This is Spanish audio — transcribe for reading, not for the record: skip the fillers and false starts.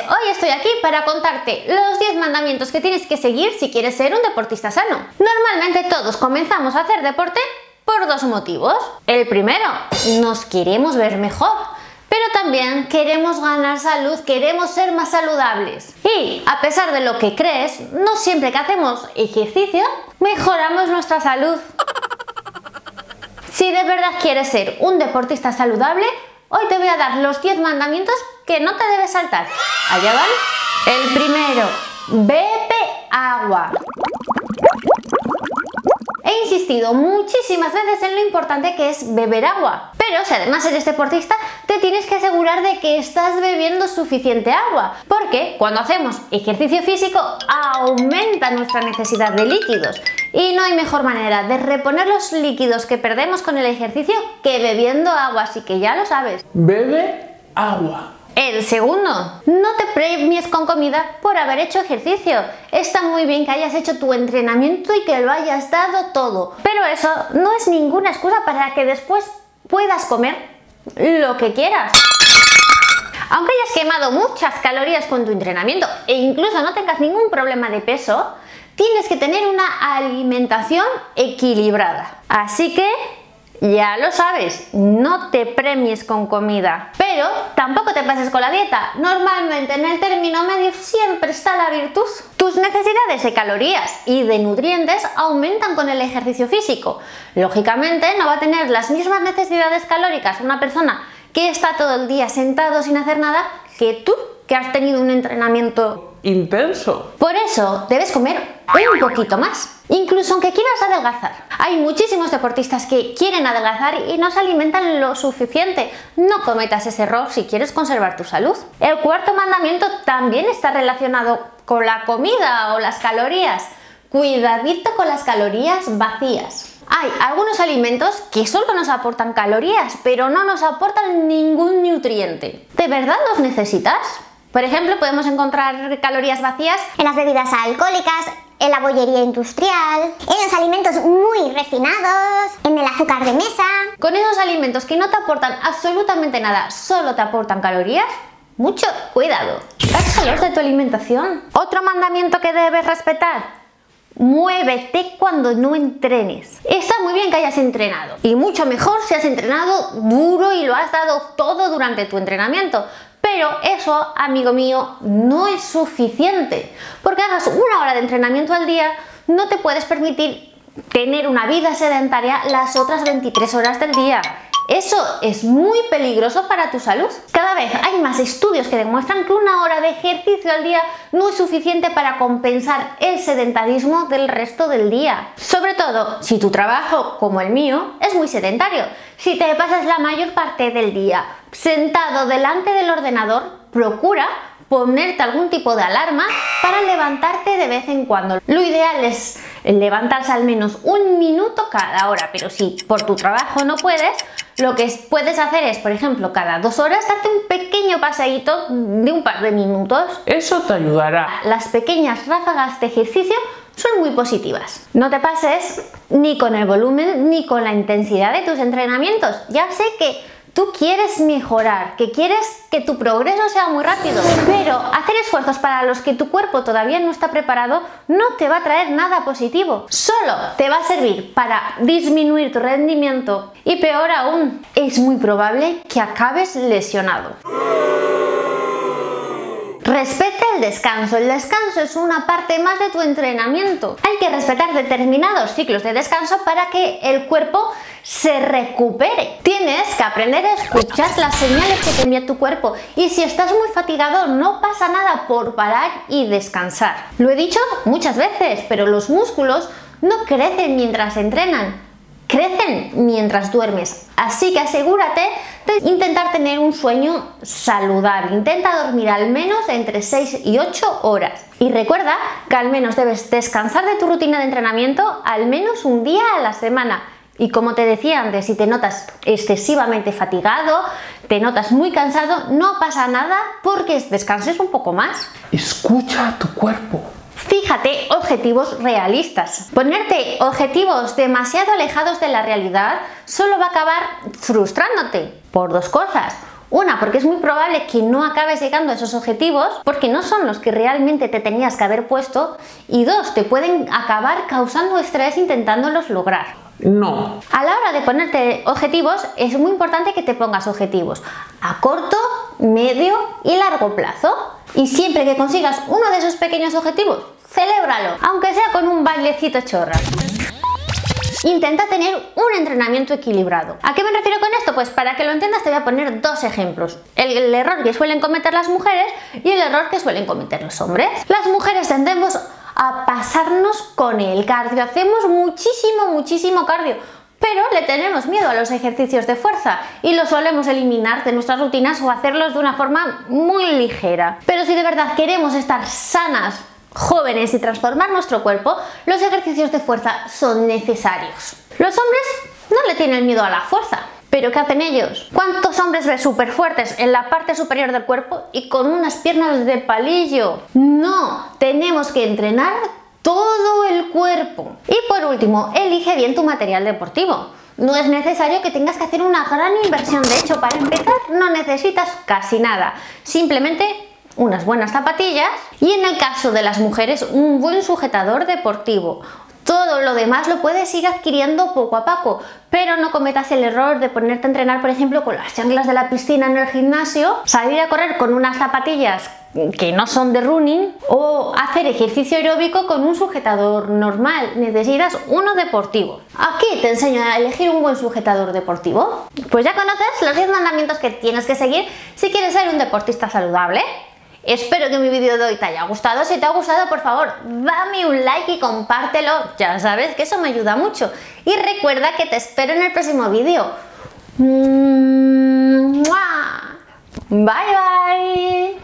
hoy estoy aquí para contarte los 10 mandamientos que tienes que seguir si quieres ser un deportista sano. Normalmente todos comenzamos a hacer deporte por dos motivos. El primero, nos queremos ver mejor, pero también queremos ganar salud, queremos ser más saludables. Y a pesar de lo que crees, no siempre que hacemos ejercicio mejoramos nuestra salud. Si de verdad quieres ser un deportista saludable, hoy te voy a dar los 10 mandamientos que no te debes saltar. Allá van. El primero, bebe agua. He insistido muchísimas veces en lo importante que es beber agua, pero si además eres deportista, te tienes que asegurar de que estás bebiendo suficiente agua, porque cuando hacemos ejercicio físico aumenta nuestra necesidad de líquidos y no hay mejor manera de reponer los líquidos que perdemos con el ejercicio que bebiendo agua, así que ya lo sabes. Bebe agua. El segundo, no te premies con comida por haber hecho ejercicio. Está muy bien que hayas hecho tu entrenamiento y que lo hayas dado todo, pero eso no es ninguna excusa para que después puedas comer lo que quieras. Aunque hayas quemado muchas calorías con tu entrenamiento e incluso no tengas ningún problema de peso, tienes que tener una alimentación equilibrada. Así que ya lo sabes, no te premies con comida, pero tampoco te pases con la dieta. Normalmente en el término medio siempre está la virtud. Tus necesidades de calorías y de nutrientes aumentan con el ejercicio físico. Lógicamente no va a tener las mismas necesidades calóricas una persona que está todo el día sentado sin hacer nada que tú, que has tenido un entrenamiento intenso. Por eso debes comer un poquito más, incluso aunque quieras adelgazar. Hay muchísimos deportistas que quieren adelgazar y no se alimentan lo suficiente. No cometas ese error si quieres conservar tu salud. El cuarto mandamiento también está relacionado con la comida o las calorías. Cuidadito con las calorías vacías. Hay algunos alimentos que solo nos aportan calorías, pero no nos aportan ningún nutriente. ¿De verdad los necesitas? Por ejemplo, podemos encontrar calorías vacías en las bebidas alcohólicas, en la bollería industrial, en los alimentos muy refinados, en el azúcar de mesa. Con esos alimentos que no te aportan absolutamente nada, solo te aportan calorías, mucho cuidado. Sácalos de tu alimentación. Otro mandamiento que debes respetar: muévete cuando no entrenes. Está muy bien que hayas entrenado y mucho mejor si has entrenado duro y lo has dado todo durante tu entrenamiento. Pero eso, amigo mío, no es suficiente. Porque hagas una hora de entrenamiento al día, no te puedes permitir tener una vida sedentaria las otras 23 horas del día. Eso es muy peligroso para tu salud. Cada vez hay más estudios que demuestran que una hora de ejercicio al día no es suficiente para compensar el sedentarismo del resto del día. Sobre todo si tu trabajo, como el mío, es muy sedentario. Si te pasas la mayor parte del día sentado delante del ordenador, procura ponerte algún tipo de alarma para levantarte de vez en cuando. Lo ideal es levantarse al menos un minuto cada hora, pero si por tu trabajo no puedes, lo que puedes hacer es, por ejemplo, cada 2 horas darte un pequeño paseíto de un par de minutos. Eso te ayudará. Las pequeñas ráfagas de ejercicio son muy positivas. No te pases ni con el volumen ni con la intensidad de tus entrenamientos. Ya sé que tú quieres mejorar, que quieres que tu progreso sea muy rápido, pero hacer esfuerzos para los que tu cuerpo todavía no está preparado no te va a traer nada positivo. Solo te va a servir para disminuir tu rendimiento y, peor aún, es muy probable que acabes lesionado. Respeta el descanso. El descanso es una parte más de tu entrenamiento. Hay que respetar determinados ciclos de descanso para que el cuerpo se recupere. Tienes que aprender a escuchar las señales que te envía tu cuerpo y si estás muy fatigado no pasa nada por parar y descansar. Lo he dicho muchas veces, pero los músculos no crecen mientras entrenan, crecen mientras duermes. Así que asegúrate de intentar tener un sueño saludable. Intenta dormir al menos entre 6 y 8 horas. Y recuerda que al menos debes descansar de tu rutina de entrenamiento al menos un día a la semana. Y como te decía antes, si te notas excesivamente fatigado, te notas muy cansado, no pasa nada porque descanses un poco más. Escucha a tu cuerpo. Fíjate objetivos realistas. Ponerte objetivos demasiado alejados de la realidad solo va a acabar frustrándote por dos cosas. Una, porque es muy probable que no acabes llegando a esos objetivos porque no son los que realmente te tenías que haber puesto, y dos, te pueden acabar causando estrés intentándolos lograr. No. A la hora de ponerte objetivos es muy importante que te pongas objetivos a corto, medio y largo plazo, y siempre que consigas uno de esos pequeños objetivos, celébralo, aunque sea con un bailecito chorra. Intenta tener un entrenamiento equilibrado. ¿A qué me refiero con esto? Pues para que lo entiendas te voy a poner dos ejemplos. El error que suelen cometer las mujeres y el error que suelen cometer los hombres. Las mujeres tendemos a pasarnos con el cardio. Hacemos muchísimo cardio, pero le tenemos miedo a los ejercicios de fuerza y los solemos eliminar de nuestras rutinas o hacerlos de una forma muy ligera. Pero si de verdad queremos estar sanas, jóvenes y transformar nuestro cuerpo, los ejercicios de fuerza son necesarios. Los hombres no le tienen miedo a la fuerza, pero ¿qué hacen ellos? ¿Cuántos hombres ves súper fuertes en la parte superior del cuerpo y con unas piernas de palillo? No, tenemos que entrenar todo el cuerpo. Y por último, elige bien tu material deportivo. No es necesario que tengas que hacer una gran inversión. De hecho, para empezar no necesitas casi nada, simplemente unas buenas zapatillas y, en el caso de las mujeres, un buen sujetador deportivo. Todo lo demás lo puedes ir adquiriendo poco a poco, pero no cometas el error de ponerte a entrenar, por ejemplo, con las chanclas de la piscina en el gimnasio, salir a correr con unas zapatillas que no son de running o hacer ejercicio aeróbico con un sujetador normal. Necesitas uno deportivo. Aquí te enseño a elegir un buen sujetador deportivo. Pues ya conoces los 10 mandamientos que tienes que seguir si quieres ser un deportista saludable. Espero que mi vídeo de hoy te haya gustado. Si te ha gustado, por favor, dame un like y compártelo. Ya sabes que eso me ayuda mucho. Y recuerda que te espero en el próximo vídeo. Bye bye.